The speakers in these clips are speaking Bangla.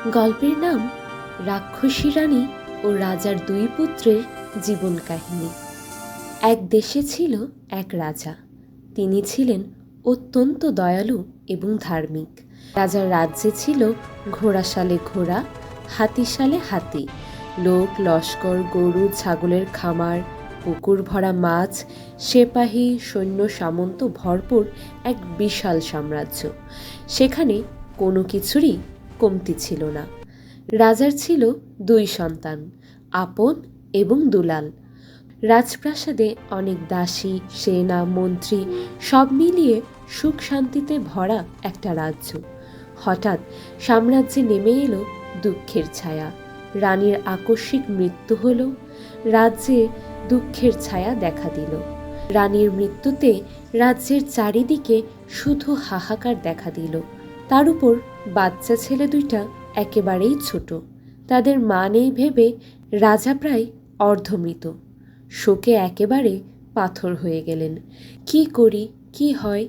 গল্পের নাম রাক্ষসী রানী ও রাজার দুই পুত্রের জীবন কাহিনী। এক দেশে ছিল এক রাজা। তিনি ছিলেন অত্যন্ত দয়ালু এবং ধার্মিক। রাজার রাজ্যে ছিল ঘোড়াশালে ঘোড়া, হাতিশালে হাতি, লোক লস্কর, গরু ছাগলের খামার, পুকুর ভরা মাছ, সেপাহী সৈন্য সামন্ত ভরপুর এক বিশাল সাম্রাজ্য। সেখানে কোনো কিছুরই কমতি ছিল না। রাজার ছিল দুই সন্তান, আপন এবং দুলাল। রাজপ্রাসাদে অনেক দাসী, সেনা, মন্ত্রী, সব মিলিয়ে সুখ শান্তিতে ভরা একটা রাজ্য। হঠাৎ সাম্রাজ্যে নেমে এলো দুঃখের ছায়া। রানীর আকস্মিক মৃত্যু হলো। রাজ্যে দুঃখের ছায়া দেখা দিল। রানীর মৃত্যুতে রাজ্যের চারিদিকে শুধু হাহাকার দেখা দিল। তার উপর বাচ্চা ছেলে দুইটা একেবারেই ছোট। তাদের মা নেই ভেবে রাজা প্রায় অর্ধমৃত। শোকে একেবারে পাথর হয়ে গেলেন। কি করি, কি হয়?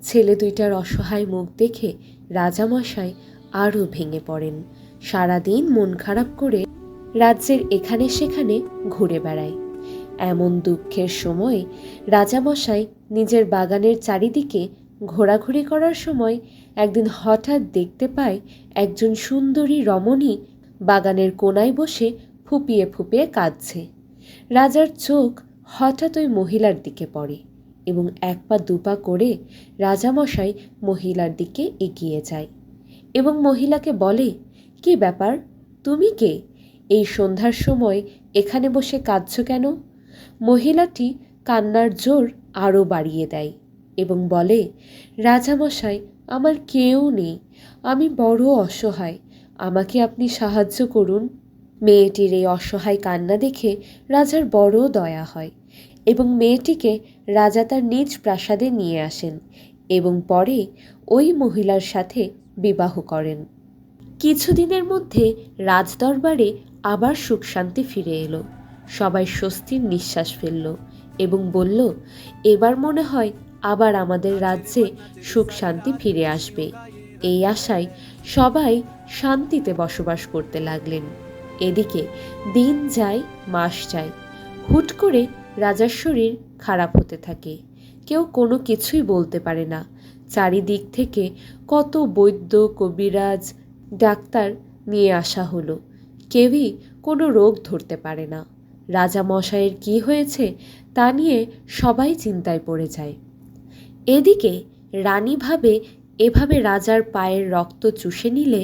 ছেলে দুইটার অসহায় মুখ দেখে রাজামশাই আরও ভেঙে পড়েন। সারাদিন মন খারাপ করে রাজ্যের এখানে সেখানে ঘুরে বেড়ায়। এমন দুঃখের সময় রাজামশাই নিজের বাগানের চারিদিকে ঘোরাঘুরি করার সময় একদিন হঠাৎ দেখতে পায় একজন সুন্দরী রমণী বাগানের কোনায় বসে ফুপিয়ে ফুপিয়ে কাঁদছে। রাজার চোখ হঠাৎ ওই মহিলার দিকে পড়ে এবং এক পা দুপা করে রাজামশাই মহিলার দিকে এগিয়ে যায় এবং মহিলাকে বলে, কি ব্যাপার, তুমি কে? এই সন্ধ্যার সময় এখানে বসে কাঁদছ কেন? মহিলাটি কান্নার জোর আরও বাড়িয়ে দেয় এবং বলে, রাজামশাই, আমার কেউ নেই, আমি বড় অসহায়, আমাকে আপনি সাহায্য করুন। মেয়েটির এই অসহায় কান্না দেখে রাজার বড় দয়া হয় এবং মেয়েটিকে রাজা তার নিজ প্রাসাদে নিয়ে আসেন এবং পরে ওই মহিলার সাথে বিবাহ করেন। কিছুদিনের মধ্যে রাজদরবারে আবার সুখ শান্তি ফিরে এলো। সবাই স্বস্তির নিঃশ্বাস ফেলল এবং বলল, এবার মনে হয় আবার আমাদের রাজ্যে সুখ শান্তি ফিরে আসবে। এই আশায় সবাই শান্তিতে বসবাস করতে লাগলেন। এদিকে দিন যায়, মাস যায়। হুট করে রাজার শরীর খারাপ হতে থাকে। কেউ কোনো কিছুই বলতে পারে না। চারিদিক থেকে কত বৈদ্য, কবিরাজ, ডাক্তার নিয়ে আসা হলো। কেউই কোনো রোগ ধরতে পারে না। রাজা মশাইয়ের কি হয়েছে তা নিয়ে সবাই চিন্তায় পড়ে যায়। এদিকে রানী ভাবে, এভাবে রাজার পায়ের রক্ত চুষে নিলে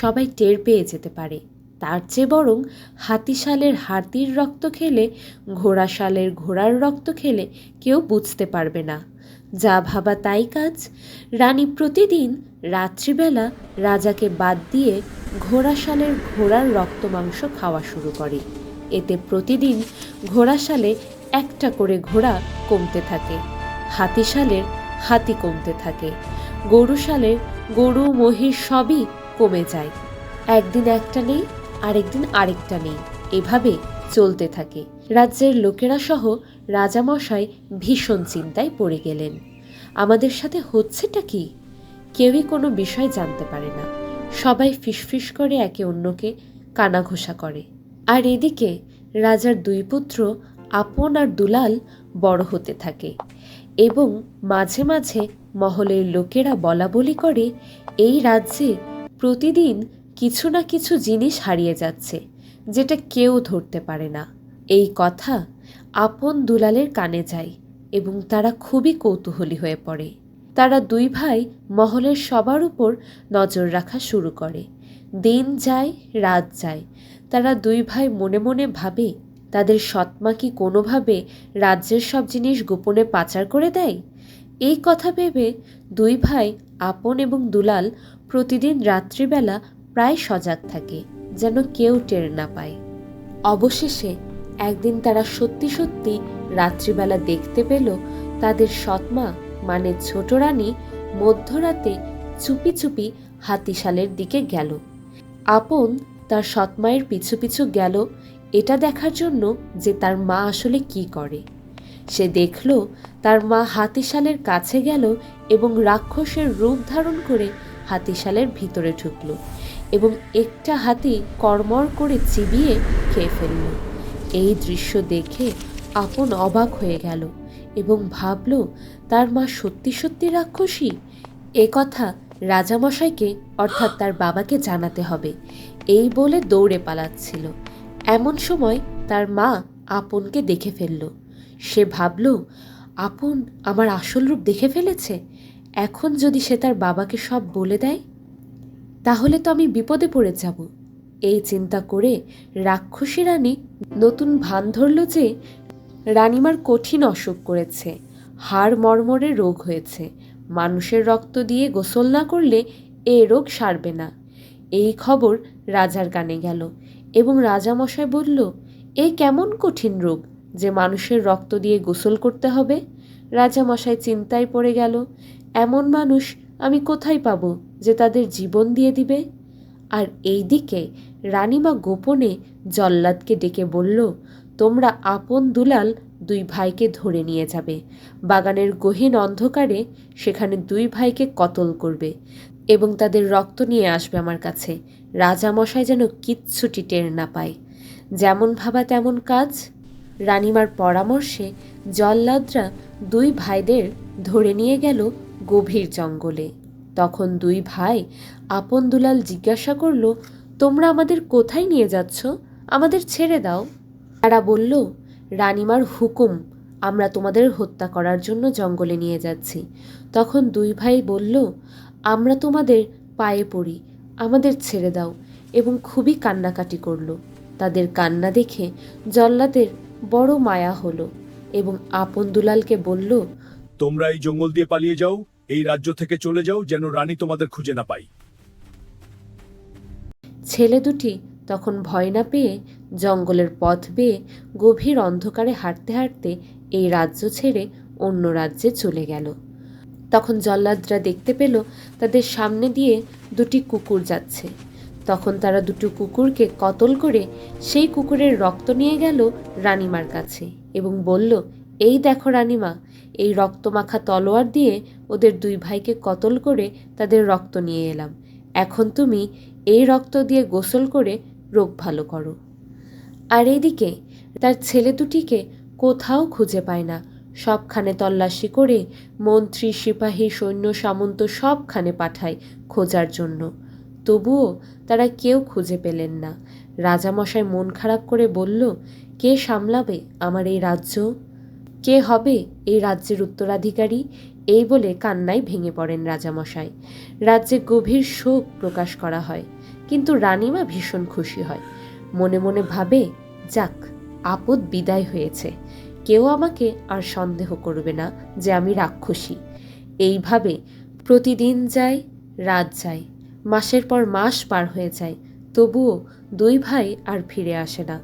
সবাই টের পেয়ে যেতে পারে। তার চেয়ে বরং হাতিশালের হাতির রক্ত খেলে, ঘোড়াশালের ঘোড়ার রক্ত খেলে কেউ বুঝতে পারবে না। যা ভাবা তাই কাজ। রানী প্রতিদিন রাত্রিবেলা রাজাকে বাদ দিয়ে ঘোড়াশালের ঘোড়ার রক্ত মাংস খাওয়া শুরু করে। এতে প্রতিদিন ঘোড়াশালে একটা করে ঘোড়া কমতে থাকে, হাতিশালের হাতি কমতে থাকে, গরুশালের গরু মহিষ সবই কমে যায়। একদিন একটা নেই, আরেকদিন আরেকটা নেই, এভাবে চলতে থাকে। রাজ্যের লোকেরা সহ রাজামশাই ভীষণ চিন্তায় পড়ে গেলেন। আমাদের সাথে হচ্ছেটা কি? কেউই কোনো বিষয় জানতে পারে না। সবাই ফিসফিস করে একে অন্যকে কানাঘোষা করে। আর এদিকে রাজার দুই পুত্র আপন আর দুলাল বড় হতে থাকে এবং মাঝে মাঝে মহলের লোকেরা বলা বলি করে, এই রাজ্যে প্রতিদিন কিছু না কিছু জিনিস হারিয়ে যাচ্ছে, যেটা কেউ ধরতে পারে না। এই কথা আপন দুলালের কানে যায় এবং তারা খুবই কৌতূহলী হয়ে পড়ে। তারা দুই ভাই মহলের সবার উপর নজর রাখা শুরু করে। দিন যায়, রাত যায়। তারা দুই ভাই মনে মনে ভাবে, তাদের সৎমা কি কোনোভাবে রাজ্যের সব জিনিস গোপনে পাচার করে দেয়? এই কথা ভেবে দুই ভাই আপন এবং দুলাল প্রতিদিন রাত্রিবেলা প্রায় সজাগ থাকে, যেন কেউ টের না পায়। অবশেষে একদিন তারা সত্যি সত্যি রাত্রিবেলা দেখতে পেল তাদের সৎমা মানে ছোট রানী মধ্যরাতে চুপি চুপি হাতিশালের দিকে গেল। আপন তার সৎমায়ের পিছু পিছু গেল এটা দেখার জন্য যে তার মা আসলে কি করে। সে দেখল তার মা হাতিশালের কাছে গেল এবং রাক্ষসের রূপ ধারণ করে হাতিশালের ভিতরে ঢুকল এবং একটা হাতি কড়মড় করে চিবিয়ে খেয়ে ফেলল। এই দৃশ্য দেখে আপন অবাক হয়ে গেল এবং ভাবল তার মা সত্যি সত্যি রাক্ষসী। এ কথা রাজামশাইকে অর্থাৎ তার বাবাকে জানাতে হবে, এই বলে দৌড়ে পালাচ্ছিল। এমন সময় তার মা আপনকে দেখে ফেলল। সে ভাবল আপন আমার আসল রূপ দেখে ফেলেছে, এখন যদি সে তার বাবাকে সব বলে দেয় তাহলে তো আমি বিপদে পড়ে যাব। এই চিন্তা করে রাক্ষসী রানী নতুন ভান ধরল যে রানীমার কঠিন অসুখ করেছে, হাড় মর্মরে রোগ হয়েছে, মানুষের রক্ত দিয়ে গোসল না করলে এ রোগ সারবে না। এই খবর রাজার কানে গেল এবং রাজামশাই বলল, এ কেমন কঠিন রোগ যে মানুষের রক্ত দিয়ে গোসল করতে হবে? রাজামশাই চিন্তায় পড়ে গেল, এমন মানুষ আমি কোথায় পাব যে তাদের জীবন দিয়ে দিবে? আর এইদিকে রানীমা গোপনে জল্লাদকে ডেকে বলল, তোমরা আপন দুলাল দুই ভাইকে ধরে নিয়ে যাবে, বাগানের গহীন অন্ধকারে সেখানে দুই ভাইকে কতল করবে এবং তাদের রক্ত নিয়ে আসবে আমার কাছে। রাজামশাই যেন কিচ্ছুটি টের না পায়। যেমন ভাবা তেমন কাজ। রানীমার পরামর্শে জল্লাদরা দুই ভাইদের ধরে নিয়ে গেল গভীর জঙ্গলে। তখন দুই ভাই আপন দুলাল জিজ্ঞাসা করল, তোমরা আমাদের কোথায় নিয়ে যাচ্ছ? আমাদের ছেড়ে দাও। তারা বলল, রানীমার হুকুম, আমরা তোমাদের হত্যা করার জন্য জঙ্গলে নিয়ে যাচ্ছি। তখন দুই ভাই বলল, আমরা তোমাদের পায়ে পড়ি, আমাদের ছেড়ে দাও, এবং খুবই কান্নাকাটি করল। তাদের কান্না দেখে জল্লাদের বড় মায়া হলো এবং আপন দুলালকে বলল, তোমরা এই জঙ্গল দিয়ে পালিয়ে যাও, এই রাজ্য থেকে চলে যাও, যেন রানী তোমাদের খুঁজে না পায়। ছেলে দুটি তখন ভয় না পেয়ে জঙ্গলের পথ বেয়ে গভীর অন্ধকারে হাঁটতে হাঁটতে এই রাজ্য ছেড়ে অন্য রাজ্যে চলে গেল। তখন জল্লাদরা দেখতে পেল তাদের সামনে দিয়ে দুটি কুকুর যাচ্ছে। তখন তারা দুটো কুকুরকে কতল করে সেই কুকুরের রক্ত নিয়ে গেল রানীমার কাছে এবং বলল, এই দেখো রানীমা, এই রক্তমাখা তলোয়ার দিয়ে ওদের দুই ভাইকে কতল করে তাদের রক্ত নিয়ে এলাম। এখন তুমি এই রক্ত দিয়ে গোসল করে রোগ ভালো করো। আর এইদিকে তার ছেলে দুটিকে কোথাও খুঁজে পায় না। সবখানে তল্লাশি করে মন্ত্রী, সিপাহী, সৈন্য, সামন্ত সবখানে পাঠায় খোঁজার জন্য। তবুও তারা কেউ খুঁজে পেলেন না। রাজামশাই মন খারাপ করে বলল, কে সামলাবে আমার এই রাজ্য? কে হবে এই রাজ্যের উত্তরাধিকারী? এই বলে কান্নায় ভেঙে পড়েন রাজামশাই। রাজ্যে গভীর শোক প্রকাশ করা হয়, কিন্তু রানীমা ভীষণ খুশি হয়। মনে মনে ভাবে, যাক, আপদ বিদায় হয়েছে, কেউ আমাকে আর সন্দেহ করবে না যে আমি রাক্ষসী। এইভাবে প্রতিদিন যায়, রাত যায়, মাসের পর মাস পার হয়ে যায়, তবুও দুই ভাই আর ফিরে আসে না।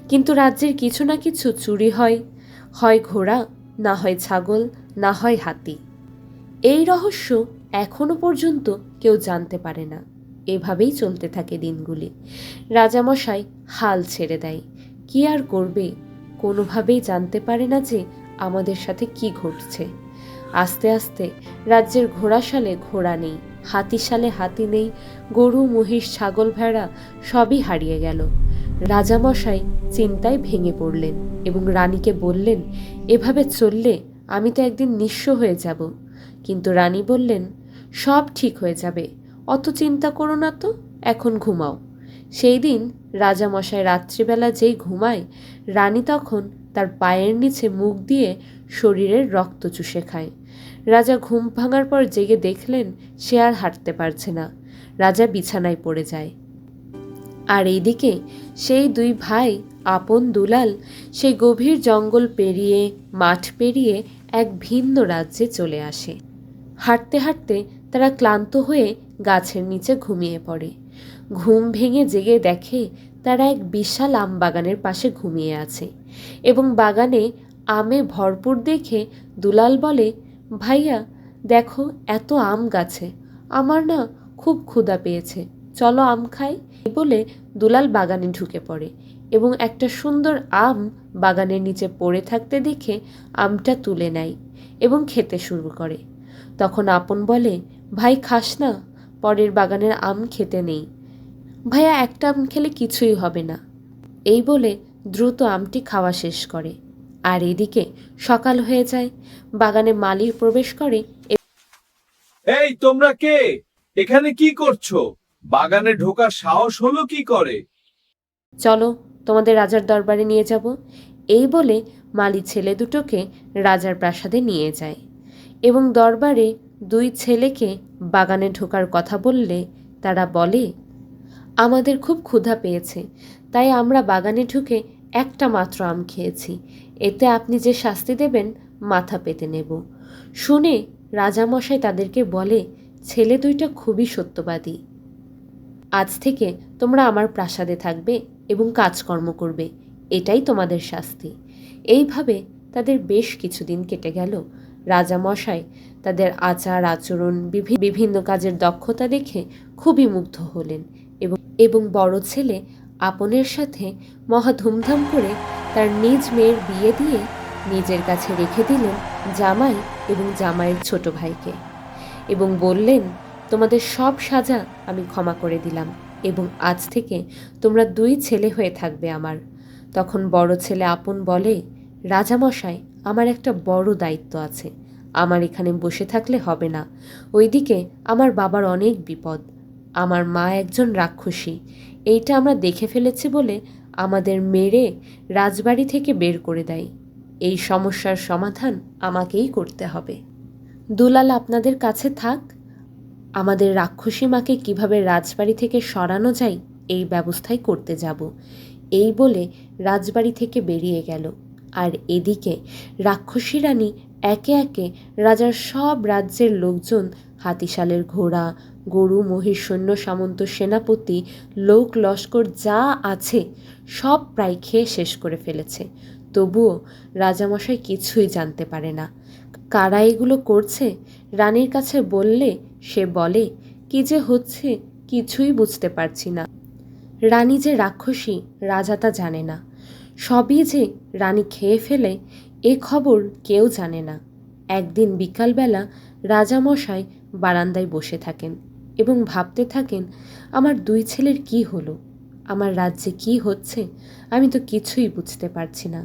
কিন্তু রাজ্যের কিছু না কিছু চুরি হয়, হয় ঘোড়া, না হয় ছাগল, না হয় হাতি। এই রহস্য এখনো পর্যন্ত কেউ জানতে পারে না। এভাবেই চলতে থাকে দিনগুলি। রাজামশাই হাল ছেড়ে দেয়, কি আর করবে, কোনোভাবেই জানতে পারে না যে আমাদের সাথে কি ঘটছে। আস্তে আস্তে রাজ্যের ঘোড়াশালে ঘোড়া নেই, হাতিশালে হাতি নেই, গরু, মহিষ, ছাগল, ভেড়া সবই হারিয়ে গেল। রাজামশাই চিন্তায় ভেঙে পড়লেন এবং রানীকে বললেন, এভাবে চললে আমি তো একদিন নিঃস্ব হয়ে যাব। কিন্তু রানী বললেন, সব ঠিক হয়ে যাবে, অত চিন্তা করো না তো, এখন ঘুমাও। সেই দিন রাজামশাই রাত্রিবেলা যেই ঘুমায়, রানী তখন তার পায়ের নিচে মুখ দিয়ে শরীরের রক্ত চুষে খায়। রাজা ঘুম ভাঙার পর জেগে দেখলেন সে আর হাঁটতে পারছে না। রাজা বিছানায় পড়ে যায়। আর এইদিকে সেই দুই ভাই আপন দুলাল সেই গভীর জঙ্গল পেরিয়ে, মাঠ পেরিয়ে এক ভিন্ন রাজ্যে চলে আসে। হাঁটতে হাঁটতে তারা ক্লান্ত হয়ে গাছের নিচে ঘুমিয়ে পড়ে। ঘুম ভেঙে জেগে দেখে তারা এক বিশাল আম বাগানের পাশে ঘুমিয়ে আছে এবং বাগানে আমে ভরপুর দেখে দুলাল বলে, ভাইয়া দেখো, এত আম গাছে, আমার না খুব ক্ষুধা পেয়েছে, চলো আম খাই। বলে দুলাল বাগানে ঢুকে পড়ে এবং একটা সুন্দর আম বাগানের নিচে পড়ে থাকতে দেখে আমটা তুলে নেয় এবং খেতে শুরু করে। তখন আপন বলে, ভাই খাস না, পরের বাগানের আম খেতে নেই। ভাইয়া একটা আম খেলে কিছুই হবে না, এই বলে দ্রুত আমটি খাওয়া শেষ করে। আর এদিকে সকাল হয়ে যায়, বাগানে মালি প্রবেশ করে। এই তোমরা কে? এখানে কি করছো? বাগানে ঢোকার সাহস হলো কি করে? চলো তোমাদের রাজার দরবারে নিয়ে যাব, এই বলে মালি ছেলে দুটোকে রাজার প্রাসাদে নিয়ে যায় এবং দরবারে দুই ছেলেকে বাগানে ঢোকার কথা বললে তারা বলে, আমাদের খুব ক্ষুধা পেয়েছে, তাই আমরা বাগানে ঢুকে একটা মাত্র আম খেয়েছি, এতে আপনি যে শাস্তি দেবেন মাথা পেতে নেব। শুনে রাজামশাই তাদেরকে বলে, ছেলে দুইটা খুবই সত্যবাদী, আজ থেকে তোমরা আমার প্রাসাদে থাকবে এবং কাজকর্ম করবে, এটাই তোমাদের শাস্তি। এইভাবে তাদের বেশ কিছুদিন কেটে গেল। রাজামশাই তাদের আচার আচরণ বিভিন্ন কাজের দক্ষতা দেখে খুবই মুগ্ধ হলেন এবং বড় ছেলে আপনের সাথে মহা ধুমধাম করে তার নিজ মেয়ের বিয়ে দিয়ে নিজের কাছে রেখে দিলেন জামাই এবং জামাইয়ের ছোট ভাইকে এবং বললেন, তোমাদের সব সাজা আমি ক্ষমা করে দিলাম এবং আজ থেকে তোমরা দুই ছেলে হয়ে থাকবে আমার। তখন বড় ছেলে আপন বলে, রাজামশাই, আমার একটা বড় দায়িত্ব আছে, আমার এখানে বসে থাকলে হবে না, ওইদিকে আমার বাবার অনেক বিপদ, আমার মা একজন রাক্ষসী, এইটা আমরা দেখে ফেলেছি বলে আমাদের মেরে রাজবাড়ি থেকে বের করে দেয়, এই সমস্যার সমাধান আমাকেই করতে হবে। দুলাল আপনাদের কাছে থাক, আমাদের রাক্ষসী মাকে কিভাবে রাজবাড়ি থেকে সরানো যায় এই ব্যবস্থাই করতে যাব, এই বলে রাজবাড়ি থেকে বেরিয়ে গেল। আর এদিকে রাক্ষসী রানী একে একে রাজার সব রাজ্যের লোকজন, হাতিশালের ঘোড়া, গরু, মহিষ, সৈন্য, সামন্ত, সেনাপতি, লোক লস্কর যা আছে সব প্রায় খেয়ে শেষ করে ফেলেছে। তবুও রাজামশাই কিছুই জানতে পারে না কারা এগুলো করছে। রানীর কাছে বললে সে বলে, কি যে হচ্ছে কিছুই বুঝতে পারছি না। রানী যে রাক্ষসী রাজা তা জানে না, সবই যে রানী খেয়ে ফেলে এ খবর কেউ জানে না। একদিন বিকালবেলা রাজামশাই বারান্দায় বসে থাকেন এবং ভাবতে থাকেন, আমার দুই ছেলের কি হলো, আমার রাজ্যে কি হচ্ছে, আমি তো কিছুই বুঝতে পারছি না।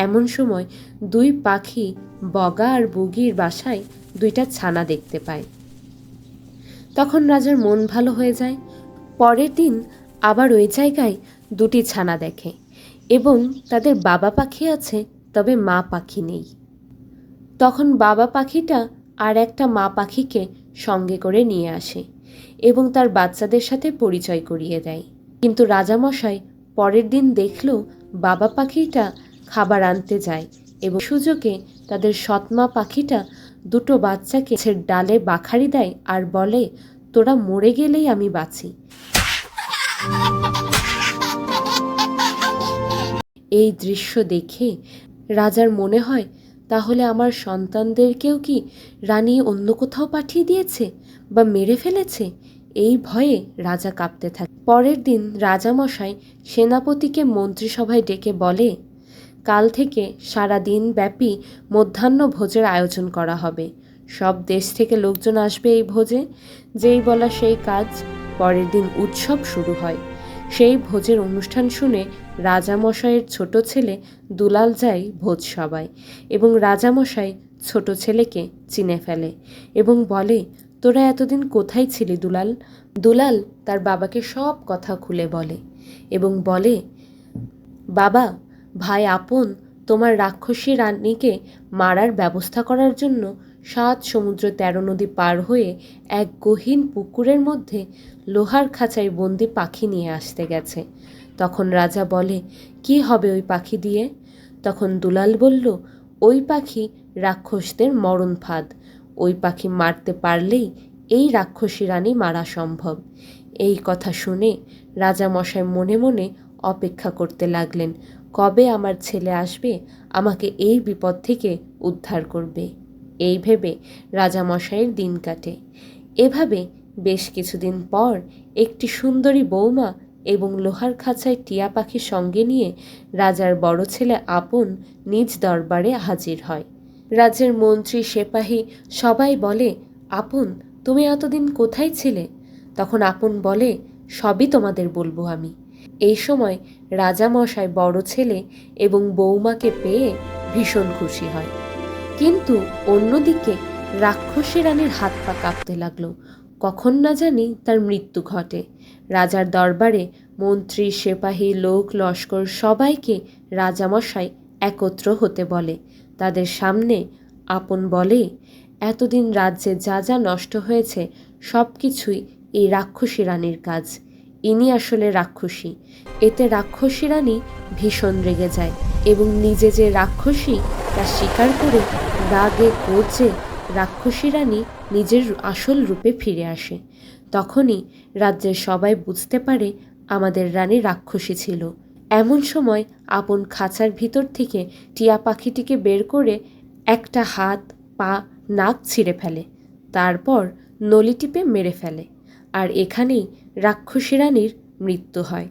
এমন সময় দুই পাখি বগা আর বগির বাসায় দুইটা ছানা দেখতে পায়। তখন রাজার মন ভালো হয়ে যায়। পরের দিন আবার ওই জায়গায় দুটি ছানা দেখে এবং তাদের বাবা পাখি আছে, তবে মা পাখি নেই। তখন বাবা পাখিটা আর একটা মা পাখিকে সঙ্গে করে নিয়ে আসে এবং তার বাচ্চাদের সাথে পরিচয় করিয়ে দেয়। কিন্তু রাজামশাই পরের দিন দেখল বাবা পাখিটা খাবার আনতে যায় এবং সুযোগে তাদের সৎমা পাখিটা দুটো বাচ্চাকে গাছের ডালে বাখারি দেয় আর বলে, তোরা মরে গেলেই আমি বাঁচি। এই দৃশ্য দেখে রাজার মনে হয়, তাহলে আমার সন্তানদেরকেও কি রানী অন্য কোথাও পাঠিয়ে দিয়েছে বা মেরে ফেলেছে। এই ভয়ে রাজা কাঁপতে থাকে। পরের দিন রাজামশাই সেনাপতিকে মন্ত্রিসভায় ডেকে বলে, কাল থেকে সারা দিন ব্যাপী মধ্যাহ্ন ভোজের আয়োজন করা হবে, সব দেশ থেকে লোকজন আসবে এই ভোজে। যেই বলা সেই কাজ। পরের দিন উৎসব শুরু হয়। সেই ভোজের অনুষ্ঠান শুনে রাজামশাইয়ের ছোট ছেলে দুলাল যায় ভোজ সভায় এবং রাজামশাই ছোট ছেলেকে চিনে ফেলে এবং বলে, তোরা এতদিন কোথায় ছিলি দুলাল? দুলাল তার বাবাকে সব কথা খুলে বলে এবং বলে, বাবা, ভাই আপন তোমার রাক্ষসী রানীকে মারার ব্যবস্থা করার জন্য 7 সমুদ্র 13 নদী পার হয়ে এক গহীন পুকুরের মধ্যে লোহার খাঁচায় বন্দি পাখি নিয়ে আসতে গেছে। তখন রাজা বলে, কি হবে ওই পাখি দিয়ে? তখন দুলাল বলল, ওই পাখি রাক্ষসদের মরণ ফাঁদ, ওই পাখি মারতে পারলেই এই রাক্ষসী রানী মারা সম্ভব। এই কথা শুনে রাজামশাই মনে মনে অপেক্ষা করতে লাগলেন, কবে আমার ছেলে আসবে আমাকে এই বিপদ থেকে উদ্ধার করবে। এই ভেবে রাজামশাইয়ের দিন কাটে। এভাবে বেশ কিছুদিন পর একটি সুন্দরী বৌমা এবং লোহার খাঁচায় টিয়া পাখি সঙ্গে নিয়ে রাজার বড় ছেলে আপন নিজ দরবারে হাজির হয়। রাজ্যের মন্ত্রী সেপাহী সবাই বলে, আপন তুমি এতদিন কোথায় ছিলে? তখন আপন বলে, সবই তোমাদের বলবো আমি। এই সময় রাজামশাই বড় ছেলে এবং বৌমাকে পেয়ে ভীষণ খুশি হয়। কিন্তু অন্যদিকে রাক্ষসী রানীর হাত পা কাঁপতে লাগলো। কখন না জানি তার মৃত্যু ঘটে। রাজার দরবারে মন্ত্রী, সেপাহী, লোক লস্কর সবাইকে রাজামশাই একত্র হতে বলে। তাদের সামনে আপন বলে, এতদিন রাজ্যে যা যা নষ্ট হয়েছে সব কিছুই এই রাক্ষসী রানীর কাজ। ইনি আসলে রাক্ষসী। এতে রাক্ষসী রানী ভীষণ রেগে যায় এবং নিজে যে রাক্ষসী তা স্বীকার করে রাগে ক্রোধে রাক্ষসী রানী নিজের আসল রূপে ফিরে আসে। তখনই রাজ্যের সবাই বুঝতে পারে আমাদের রানী রাক্ষসী ছিল। এমন সময় আপন খাঁচার ভিতর থেকে টিয়া পাখিটিকে বের করে একটা হাত, পা, নাক ছিঁড়ে ফেলে। তারপর নলি টিপে মেরে ফেলে। আর এখানেই রাক্ষসী রানীর মৃত্যু হয়।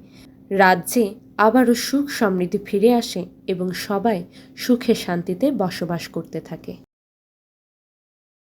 রাজ্যে আবারও সুখ সমৃদ্ধি ফিরে আসে এবং সবাই সুখে শান্তিতে বসবাস করতে থাকে।